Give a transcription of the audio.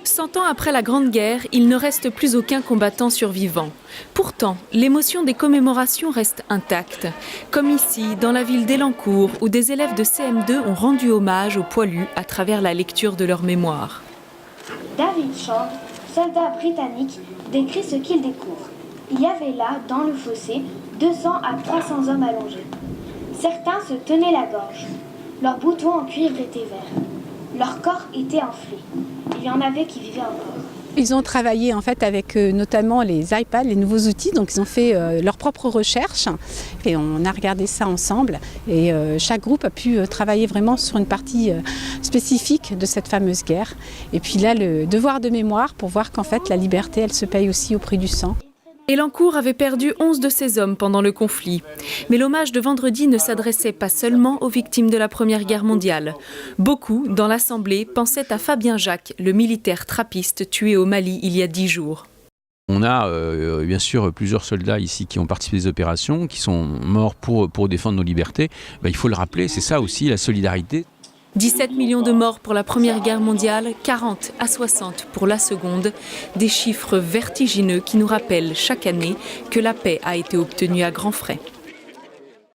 100 ans après la Grande Guerre, il ne reste plus aucun combattant survivant. Pourtant, l'émotion des commémorations reste intacte. Comme ici, dans la ville d'Elancourt, où des élèves de CM2 ont rendu hommage aux poilus à travers la lecture de leur mémoire. David Chand, soldat britannique, décrit ce qu'il découvre. Il y avait là, dans le fossé, 200 à 300 hommes allongés. Certains se tenaient la gorge. Leurs boutons en cuivre étaient verts. Leur corps était enflé. Il y en avait qui vivaient encore. Ils ont travaillé en fait avec notamment les iPads, les nouveaux outils, donc ils ont fait leurs propres recherches et on a regardé ça ensemble et chaque groupe a pu travailler vraiment sur une partie spécifique de cette fameuse guerre. Et puis là, le devoir de mémoire pour voir qu'en fait la liberté, elle se paye aussi au prix du sang. Elancourt avait perdu 11 de ses hommes pendant le conflit. Mais l'hommage de vendredi ne s'adressait pas seulement aux victimes de la Première Guerre mondiale. Beaucoup, dans l'Assemblée, pensaient à Fabien Jacques, le militaire trappiste tué au Mali il y a 10 jours. On a bien sûr plusieurs soldats ici qui ont participé à des opérations, qui sont morts pour défendre nos libertés. Il faut le rappeler, c'est ça aussi la solidarité. 17 millions de morts pour la Première Guerre mondiale, 40 à 60 pour la Seconde. Des chiffres vertigineux qui nous rappellent chaque année que la paix a été obtenue à grands frais.